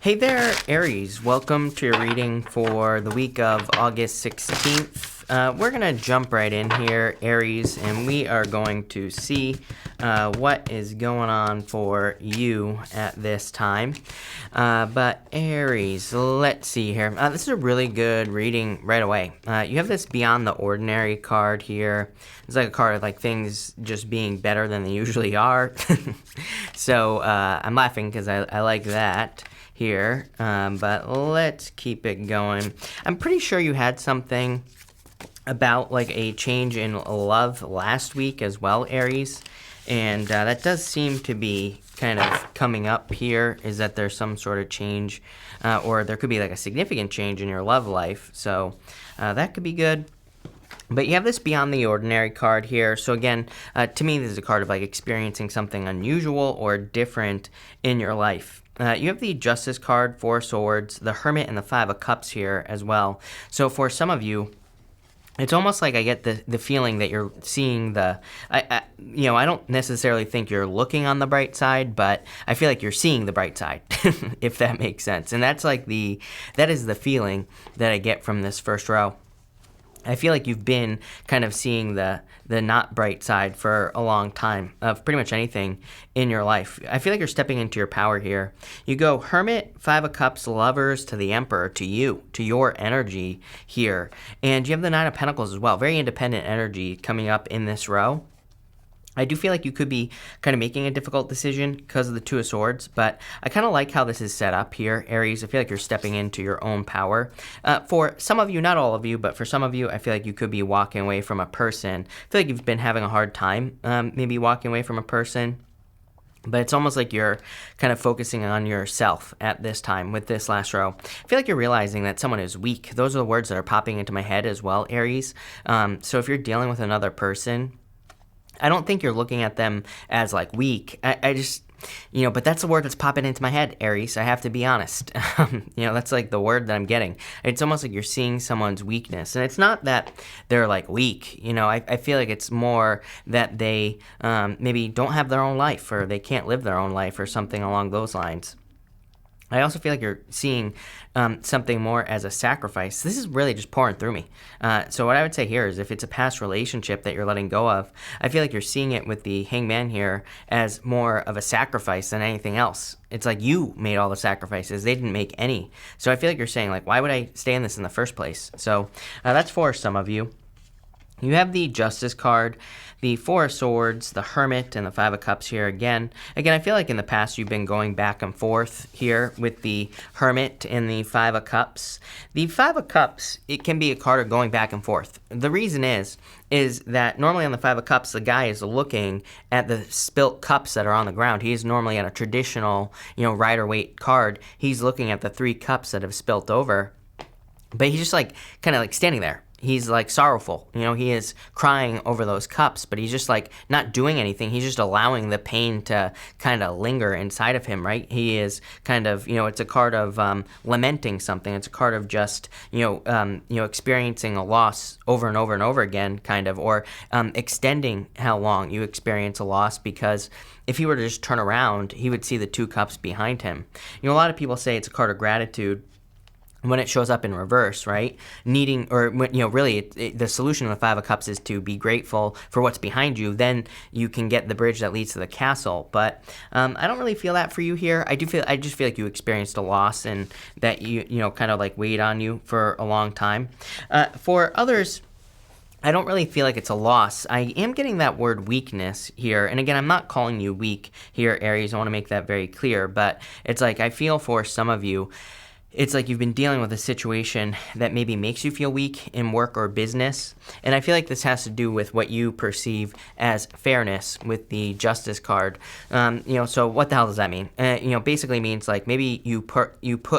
Hey there, Aries. Welcome to your reading for the week of August 16th. We're going to jump right in here, Aries, and we are going to see what is going on for you at this time. But Aries, let's see here. This is a really good reading right away. You have this Beyond the Ordinary card here. It's like a card of like things just being better than they usually are. So I'm laughing because I like that here, but let's keep it going. I'm pretty sure you had something about like a change in love last week as well, Aries, and that does seem to be kind of coming up here, is that there's some sort of change, or there could be like a significant change in your love life, so that could be good. But you have this Beyond the Ordinary card here. So again, to me, this is a card of like experiencing something unusual or different in your life. You have the Justice card, Four of Swords, the Hermit, and the Five of Cups here as well. So for some of you, it's almost like I get the feeling that you're seeing I don't necessarily think you're looking on the bright side, but I feel like you're seeing the bright side, if that makes sense. And that's like that is the feeling that I get from this first row. I feel like you've been kind of seeing the not bright side for a long time of pretty much anything in your life. I feel like you're stepping into your power here. You go Hermit, Five of Cups, Lovers to the Emperor, to you, to your energy here. And you have the Nine of Pentacles as well. Very independent energy coming up in this row. I do feel like you could be kind of making a difficult decision because of the Two of Swords, but I kind of like how this is set up here, Aries. I feel like you're stepping into your own power. For some of you, not all of you, but for some of you, I feel like you could be walking away from a person. I feel like you've been having a hard time maybe walking away from a person. But it's almost like you're kind of focusing on yourself at this time with this last row. I feel like you're realizing that someone is weak. Those are the words that are popping into my head as well, Aries. So if you're dealing with another person, I don't think you're looking at them as like weak. I just, but that's the word that's popping into my head, Aries. I have to be honest. That's like the word that I'm getting. It's almost like you're seeing someone's weakness. And it's not that they're like weak. I feel like it's more that they maybe don't have their own life, or they can't live their own life, or something along those lines. I also feel like you're seeing something more as a sacrifice. This is really just pouring through me. So what I would say here is if it's a past relationship that you're letting go of, I feel like you're seeing it with the Hangman here as more of a sacrifice than anything else. It's like you made all the sacrifices. They didn't make any. So I feel like you're saying, like, why would I stay in this in the first place? So that's for some of you. You have the Justice card, the Four of Swords, the Hermit, and the Five of Cups here again. Again, I feel like in the past you've been going back and forth here with the Hermit and the Five of Cups. The Five of Cups, it can be a card of going back and forth. The reason is that normally on the Five of Cups, the guy is looking at the spilt cups that are on the ground. He is normally on a traditional, Rider-Waite card. He's looking at the three cups that have spilt over, but he's just like kind of like standing there. He's like sorrowful, he is crying over those cups, but he's just like not doing anything. He's just allowing the pain to kind of linger inside of him, right? He is kind of, it's a card of lamenting something. It's a card of just, experiencing a loss over and over and over again, kind of, or extending how long you experience a loss, because if he were to just turn around, he would see the two cups behind him. A lot of people say it's a card of gratitude when it shows up in reverse, right? Needing, or really, the solution of the Five of Cups is to be grateful for what's behind you. Then you can get the bridge that leads to the castle. But I don't really feel that for you here. I just feel like you experienced a loss, and that you kind of like weighed on you for a long time. For others, I don't really feel like it's a loss. I am getting that word weakness here. And again, I'm not calling you weak here, Aries. I want to make that very clear. But it's like I feel for some of you, it's like you've been dealing with a situation that maybe makes you feel weak in work or business. And I feel like this has to do with what you perceive as fairness with the Justice card. So what the hell does that mean? Basically means like maybe you put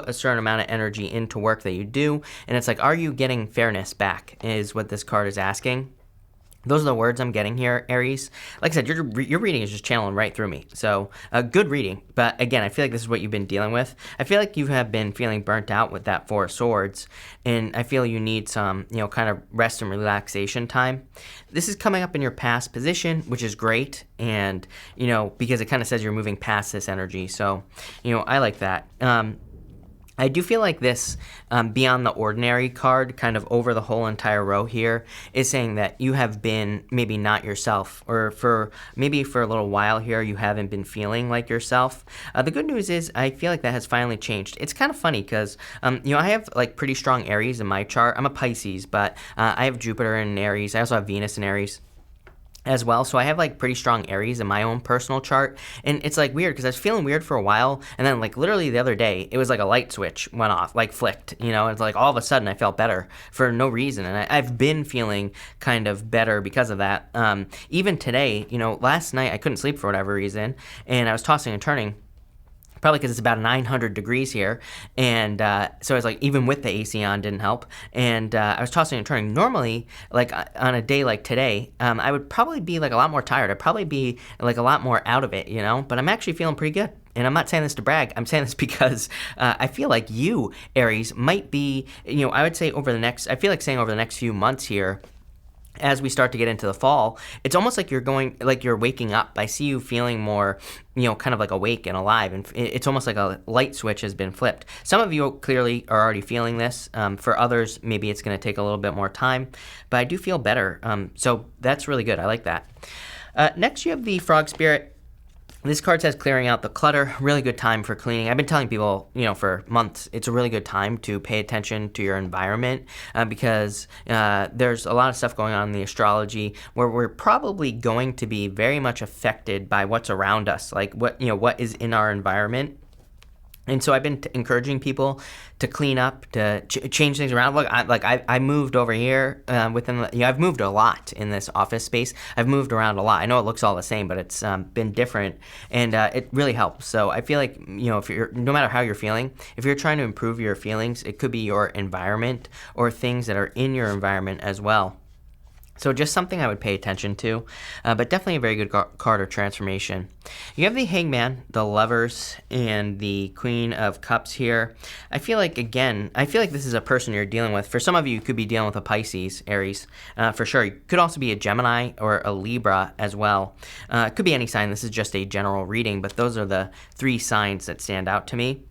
a certain amount of energy into work that you do, and it's like, are you getting fairness back, is what this card is asking. Those are the words I'm getting here, Aries. Like I said, your reading is just channeling right through me. So a good reading. But again, I feel like this is what you've been dealing with. I feel like you have been feeling burnt out with that Four of Swords. And I feel you need some, kind of rest and relaxation time. This is coming up in your past position, which is great. And, because it kind of says you're moving past this energy. So, I like that. I do feel like this Beyond the Ordinary card, kind of over the whole entire row here, is saying that you have been maybe not yourself, or maybe for a little while here you haven't been feeling like yourself. The good news is I feel like that has finally changed. It's kind of funny because, I have like pretty strong Aries in my chart. I'm a Pisces, but I have Jupiter in Aries. I also have Venus in Aries as well. So I have like pretty strong Aries in my own personal chart. And it's like weird because I was feeling weird for a while. And then like literally the other day, it was like a light switch went off, like flicked, it's like all of a sudden I felt better for no reason. And I've been feeling kind of better because of that. Even today, last night I couldn't sleep for whatever reason. And I was tossing and turning. Probably because it's about 900 degrees here, and so I was like, even with the AC on, didn't help. And I was tossing and turning. Normally, like on a day like today, I would probably be like a lot more tired. I'd probably be like a lot more out of it, But I'm actually feeling pretty good. And I'm not saying this to brag. I'm saying this because I feel like you, Aries, might be, I would say over the next few months here, as we start to get into the fall, it's almost like you're waking up. I see you feeling more, kind of like awake and alive. And it's almost like a light switch has been flipped. Some of you clearly are already feeling this. For others, maybe it's going to take a little bit more time. But I do feel better. So that's really good. I like that. Next, you have the Frog Spirit. This card says clearing out the clutter, really good time for cleaning. I've been telling people, for months, it's a really good time to pay attention to your environment because there's a lot of stuff going on in the astrology where we're probably going to be very much affected by what's around us, like what is in our environment. And so I've been encouraging people to clean up, to change things around. Look, I moved over here I've moved a lot in this office space. I've moved around a lot. I know it looks all the same, but it's been different, and it really helps. So I feel like, if no matter how you're feeling, if you're trying to improve your feelings, it could be your environment or things that are in your environment as well. So just something I would pay attention to, but definitely a very good card of transformation. You have the Hangman, the Lovers, and the Queen of Cups here. I feel like this is a person you're dealing with. For some of you, you could be dealing with a Pisces, Aries, for sure. You could also be a Gemini or a Libra as well. It could be any sign. This is just a general reading, but those are the 3 signs that stand out to me.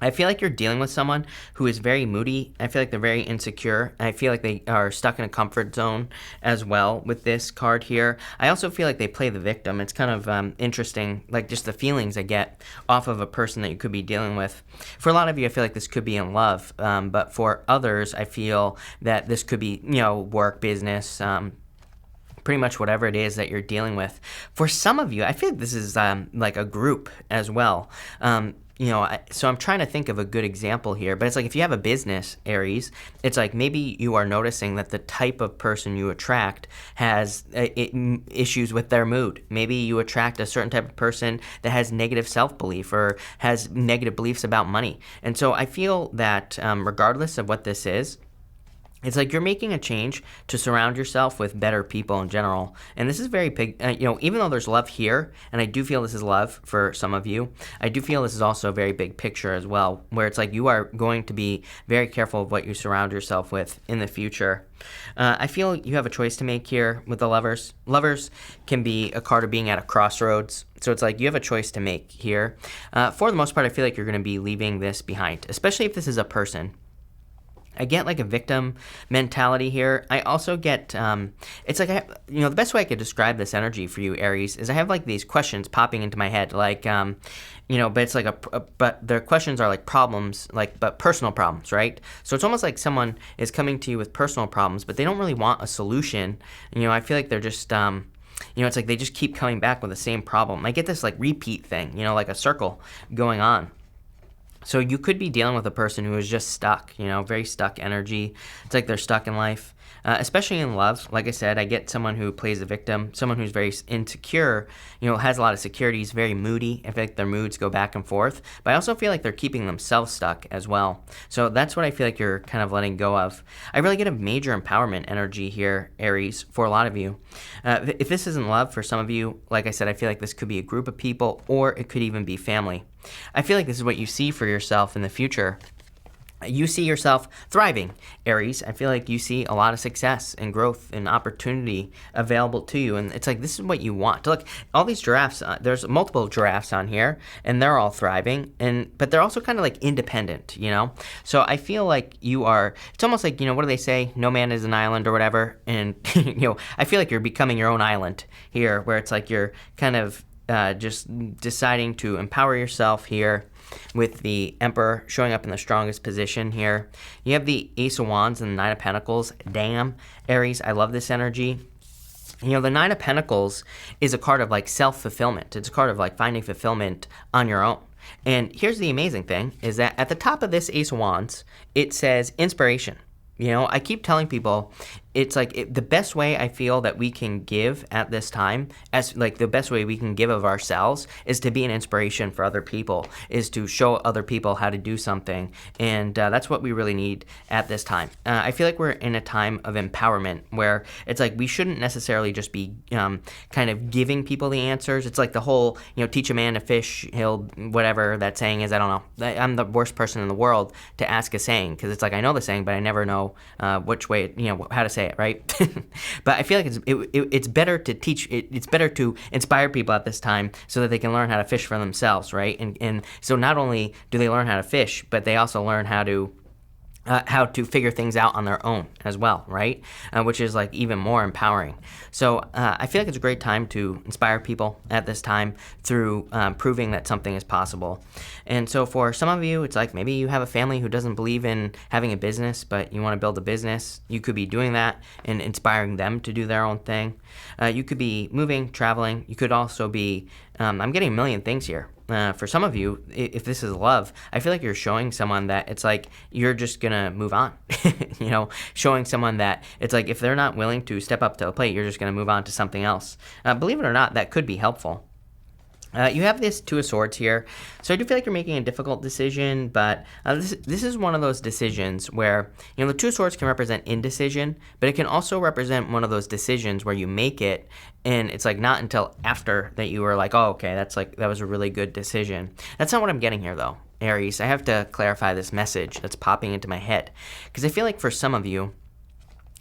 I feel like you're dealing with someone who is very moody. I feel like they're very insecure. I feel like they are stuck in a comfort zone as well with this card here. I also feel like they play the victim. It's kind of interesting, like just the feelings I get off of a person that you could be dealing with. For a lot of you, I feel like this could be in love. But for others, I feel that this could be, work, business, pretty much whatever it is that you're dealing with. For some of you, I feel like this is like a group as well. So I'm trying to think of a good example here, but it's like if you have a business, Aries, it's like maybe you are noticing that the type of person you attract has issues with their mood. Maybe you attract a certain type of person that has negative self-belief or has negative beliefs about money. And so I feel that regardless of what this is, it's like you're making a change to surround yourself with better people in general. And this is very big, even though there's love here, and I do feel this is love for some of you, I do feel this is also a very big picture as well, where it's like you are going to be very careful of what you surround yourself with in the future. I feel you have a choice to make here with the Lovers. Lovers can be a card of being at a crossroads. So it's like you have a choice to make here. For the most part, I feel like you're going to be leaving this behind, especially if this is a person. I get like a victim mentality here. I also get, it's like, the best way I could describe this energy for you, Aries, is I have like these questions popping into my head, like, but it's like but their questions are like problems, but personal problems, right? So it's almost like someone is coming to you with personal problems, but they don't really want a solution. I feel like they're just, it's like they just keep coming back with the same problem. I get this like repeat thing, like a circle going on. So you could be dealing with a person who is just stuck, very stuck energy. It's like they're stuck in life, especially in love. Like I said, I get someone who plays the victim, someone who's very insecure, has a lot of securities, very moody. I feel like their moods go back and forth, but I also feel like they're keeping themselves stuck as well. So that's what I feel like you're kind of letting go of. I really get a major empowerment energy here, Aries, for a lot of you. If this isn't love for some of you, like I said, I feel like this could be a group of people or it could even be family. I feel like this is what you see for yourself in the future. You see yourself thriving, Aries. I feel like you see a lot of success and growth and opportunity available to you. And it's like, this is what you want. Look, all these giraffes, there's multiple giraffes on here, and they're all thriving. But they're also kind of like independent, you know? So I feel like you are, it's almost like, you know, what do they say? No man is an island or whatever. And, you know, I feel like you're becoming your own island here, where it's like you're kind of just deciding to empower yourself here with the Emperor showing up in the strongest position here. You have the Ace of Wands and the Nine of Pentacles. Damn, Aries, I love this energy. You know, the Nine of Pentacles is a card of like self-fulfillment. It's a card of like finding fulfillment on your own. And here's the amazing thing is that at the top of this Ace of Wands, it says inspiration. You know, I keep telling people it's like the best way I feel that we can give at this time, as like the best way we can give of ourselves is to be an inspiration for other people, is to show other people how to do something. And that's what we really need at this time. I feel like we're in a time of empowerment where it's like we shouldn't necessarily just be kind of giving people the answers. It's like the whole, you know, teach a man to fish, he'll, whatever that saying is, I don't know. I'm the worst person in the world to ask a saying because it's like I know the saying, but I never know which way, you know, how to say it, right? But I feel like it's better to teach, it's better to inspire people at this time so that they can learn how to fish for themselves, right? And so not only do they learn how to fish, but they also learn how to figure things out on their own as well, right? Which is like even more empowering. So I feel like it's a great time to inspire people at this time through proving that something is possible. And so for some of you, it's like maybe you have a family who doesn't believe in having a business, but you want to build a business. You could be doing that and inspiring them to do their own thing. You could be moving, traveling. You could also be, I'm getting a million things here. For some of you, if this is love, I feel like you're showing someone that it's like you're just gonna move on. You know, showing someone that it's like if they're not willing to step up to the plate, you're just gonna move on to something else. Believe it or not, that could be helpful. You have this Two of Swords here, so I do feel like you're making a difficult decision, but this is one of those decisions where, you know, the Two of Swords can represent indecision, but it can also represent one of those decisions where you make it, and it's like not until after that you were like, oh, okay, that was a really good decision. That's not what I'm getting here, though, Aries. I have to clarify this message that's popping into my head, because I feel like for some of you,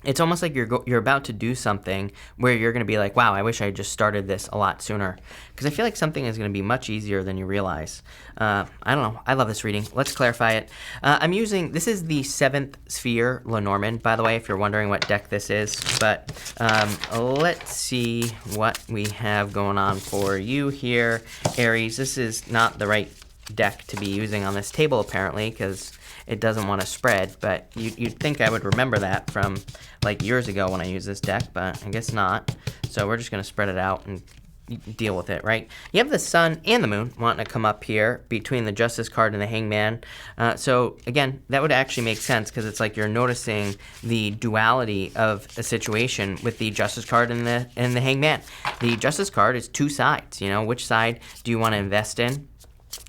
it's almost like you're about to do something where you're going to be like, wow, I wish I had just started this a lot sooner. Because I feel like something is going to be much easier than you realize. I don't know. I love this reading. Let's clarify it. This is the 7th Sphere Lenormand, by the way, if you're wondering what deck this is. But let's see what we have going on for you here, Aries. This is not the right deck to be using on this table, apparently, because it doesn't want to spread, but you'd think I would remember that from like years ago when I used this deck, but I guess not. So we're just going to spread it out and deal with it, right? You have the Sun and the Moon wanting to come up here between the Justice card and the Hangman. So again, that would actually make sense because it's like you're noticing the duality of a situation with the Justice card and the Hangman. The Justice card is two sides, you know, which side do you want to invest in?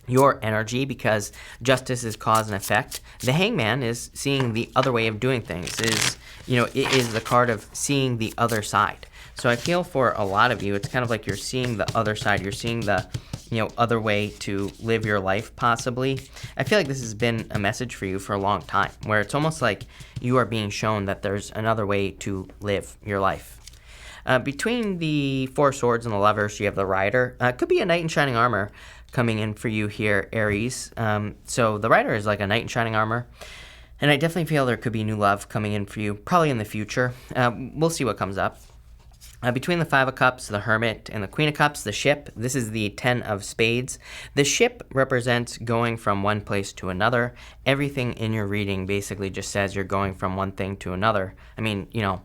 Your energy, because justice is cause and effect. The Hangman is seeing the other way of doing things. It is the card of seeing the other side. So I feel for a lot of you, it's kind of like you're seeing the other side. You're seeing the, you know, other way to live your life, possibly. I feel like this has been a message for you for a long time, where it's almost like you are being shown that there's another way to live your life. Between the Four of Swords and the Lovers, you have the Rider. Could be a Knight in Shining Armor coming in for you here, Aries. So the Rider is like a Knight in Shining Armor. And I definitely feel there could be new love coming in for you, probably in the future. We'll see what comes up. Between the Five of Cups, the Hermit, and the Queen of Cups, the Ship, this is the 10 of Spades. The Ship represents going from one place to another. Everything in your reading basically just says you're going from one thing to another. I mean, you know,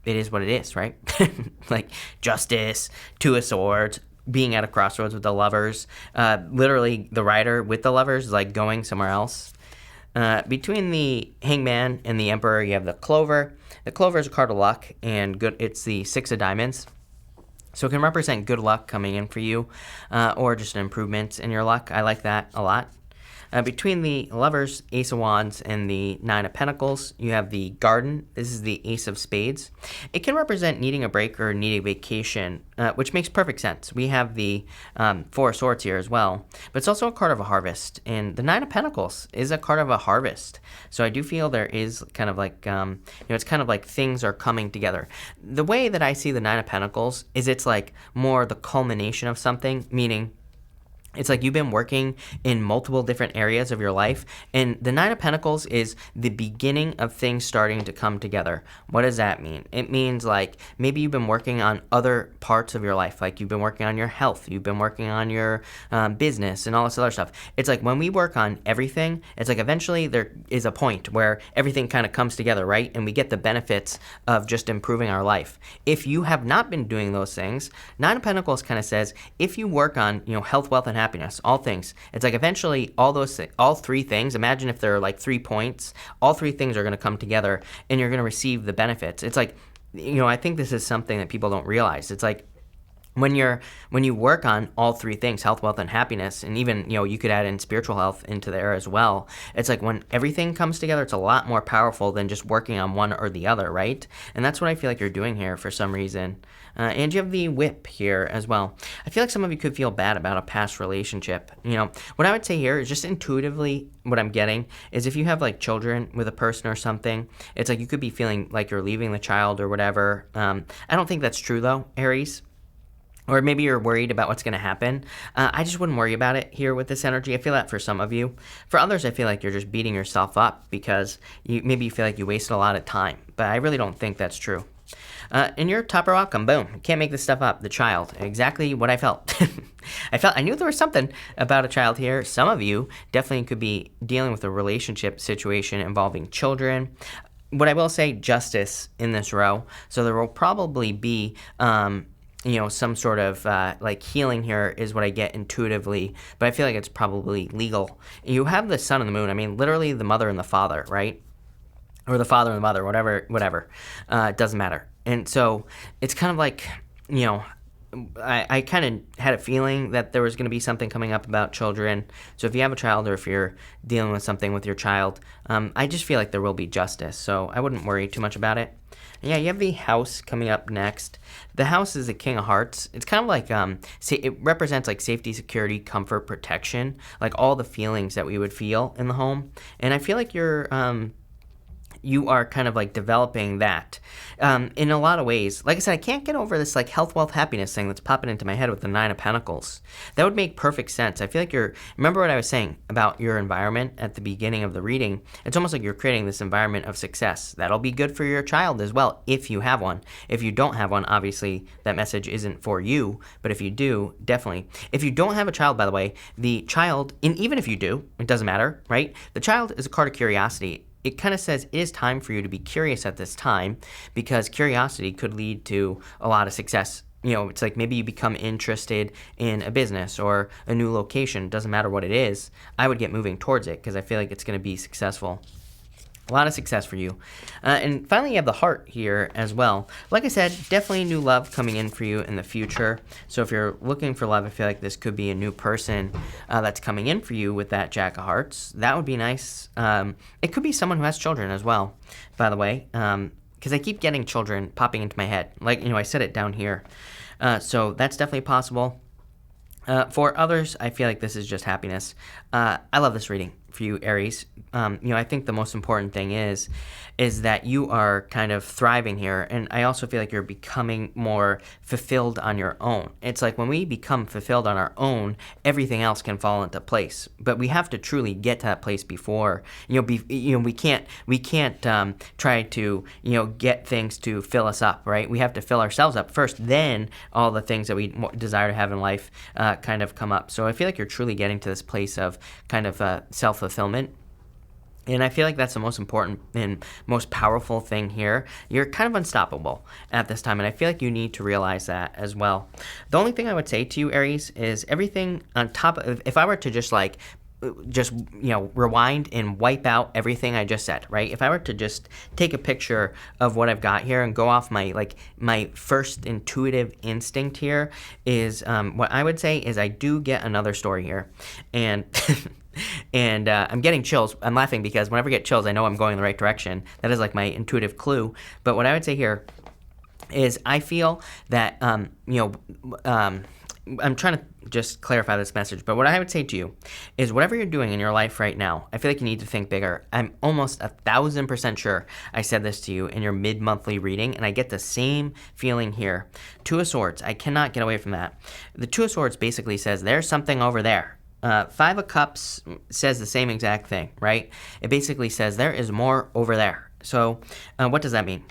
it is what it is, right? Like justice, Two of Swords, being at a crossroads with the Lovers. Literally, the Rider with the Lovers is like going somewhere else. Between the Hangman and the Emperor, you have the Clover. The Clover is a card of luck, and good. It's the 6 of Diamonds. So it can represent good luck coming in for you, or just an improvement in your luck. I like that a lot. Between the Lovers, Ace of Wands, and the Nine of Pentacles, you have the Garden. This is the Ace of Spades. It can represent needing a break or needing a vacation, which makes perfect sense. We have the Four of Swords here as well, but it's also a card of a harvest. And the Nine of Pentacles is a card of a harvest. So I do feel there is kind of like, it's kind of like things are coming together. The way that I see the Nine of Pentacles is it's like more the culmination of something, meaning it's like you've been working in multiple different areas of your life, and the Nine of Pentacles is the beginning of things starting to come together. What does that mean? It means like maybe you've been working on other parts of your life, like you've been working on your health, you've been working on your business and all this other stuff. It's like when we work on everything, it's like eventually there is a point where everything kind of comes together, right? And we get the benefits of just improving our life. If you have not been doing those things, Nine of Pentacles kind of says if you work on, health, wealth, and happiness, all things. It's like eventually all three things, imagine if there are like 3 points, all 3 things are going to come together and you're going to receive the benefits. It's like, I think this is something that people don't realize. It's like when you work on all 3 things, health, wealth, and happiness, and even, you could add in spiritual health into there as well. It's like when everything comes together, it's a lot more powerful than just working on one or the other, right? And that's what I feel like you're doing here for some reason. And you have the Whip here as well. I feel like some of you could feel bad about a past relationship. What I would say here is just intuitively what I'm getting is if you have like children with a person or something, it's like you could be feeling like you're leaving the child or whatever. I don't think that's true though, Aries. Or maybe you're worried about what's going to happen. I just wouldn't worry about it here with this energy. I feel that for some of you. For others, I feel like you're just beating yourself up because maybe you feel like you wasted a lot of time. But I really don't think that's true. And your topper outcome, boom. Can't make this stuff up. The child. Exactly what I felt. I knew there was something about a child here. Some of you definitely could be dealing with a relationship situation involving children. What I will say, justice in this row. So there will probably be some sort of like healing here is what I get intuitively, but I feel like it's probably legal. You have the sun and the moon. I mean, literally the mother and the father, right? Or the father and the mother, whatever. It doesn't matter. And so it's kind of like, I kind of had a feeling that there was going to be something coming up about children. So if you have a child or if you're dealing with something with your child, I just feel like there will be justice. So I wouldn't worry too much about it. Yeah, you have the House coming up next. The House is the King of Hearts. It's kind of like, it represents like safety, security, comfort, protection, like all the feelings that we would feel in the home. And I feel like you are kind of like developing that in a lot of ways. Like I said, I can't get over this like health, wealth, happiness thing that's popping into my head with the Nine of Pentacles. That would make perfect sense. I feel like remember what I was saying about your environment at the beginning of the reading? It's almost like you're creating this environment of success. That'll be good for your child as well, if you have one. If you don't have one, obviously that message isn't for you, but if you do, definitely. If you don't have a child, by the way, the child, and even if you do, it doesn't matter, right? The child is a card of curiosity. It kind of says it is time for you to be curious at this time because curiosity could lead to a lot of success. It's like maybe you become interested in a business or a new location. Doesn't matter what it is. I would get moving towards it because I feel like it's going to be successful. A lot of success for you. And finally, you have the Heart here as well. Like I said, definitely new love coming in for you in the future. So if you're looking for love, I feel like this could be a new person that's coming in for you with that Jack of Hearts. That would be nice. It could be someone who has children as well, by the way, because I keep getting children popping into my head. Like, I said it down here. So that's definitely possible. For others, I feel like this is just happiness. I love this reading for you, Aries. I think the most important thing is that you are kind of thriving here, and I also feel like you're becoming more fulfilled on your own. It's like when we become fulfilled on our own, everything else can fall into place. But we have to truly get to that place before. We can't try to get things to fill us up, right? We have to fill ourselves up first. Then all the things that we desire to have in life kind of come up. So I feel like you're truly getting to this place of kind of self-fulfillment. And I feel like that's the most important and most powerful thing here. You're kind of unstoppable at this time, and I feel like you need to realize that as well. The only thing I would say to you, Aries, is everything on top of, if I were to just rewind and wipe out everything I just said, right? If I were to just take a picture of what I've got here and go off my first intuitive instinct here is what I would say is I do get another story here. And And I'm getting chills. I'm laughing because whenever I get chills, I know I'm going in the right direction. That is like my intuitive clue. But what I would say here is I feel that, I'm trying to just clarify this message, but what I would say to you is whatever you're doing in your life right now, I feel like you need to think bigger. I'm almost 1,000% sure I said this to you in your mid-monthly reading, and I get the same feeling here. Two of Swords, I cannot get away from that. The Two of Swords basically says there's something over there. Five of Cups says the same exact thing, right? It basically says there is more over there. So what does that mean?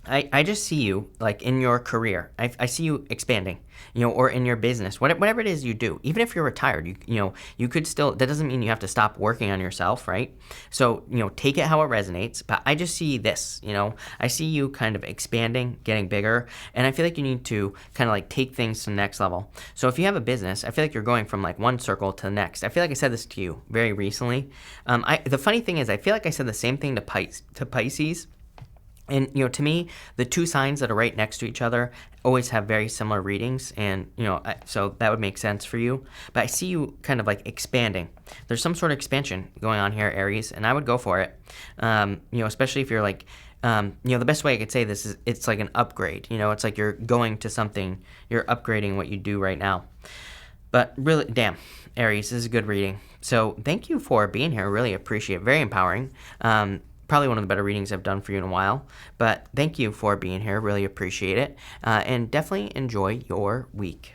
I just see you, like, in your career. I see you expanding, or in your business, whatever it is you do. Even if you're retired, you could still, that doesn't mean you have to stop working on yourself, right? So, take it how it resonates. But I just see this, I see you kind of expanding, getting bigger, and I feel like you need to kind of like take things to the next level. So if you have a business, I feel like you're going from like one circle to the next. I feel like I said this to you very recently. The funny thing is, I feel like I said the same thing to Pisces. And, to me, the two signs that are right next to each other always have very similar readings. And, so that would make sense for you. But I see you kind of like expanding. There's some sort of expansion going on here, Aries, and I would go for it. Especially if you're like, the best way I could say this is it's like an upgrade. It's like you're going to something, you're upgrading what you do right now. But really, damn, Aries, this is a good reading. So thank you for being here. Really appreciate it. Very empowering. Probably one of the better readings I've done for you in a while. But thank you for being here. Really appreciate it. And definitely enjoy your week.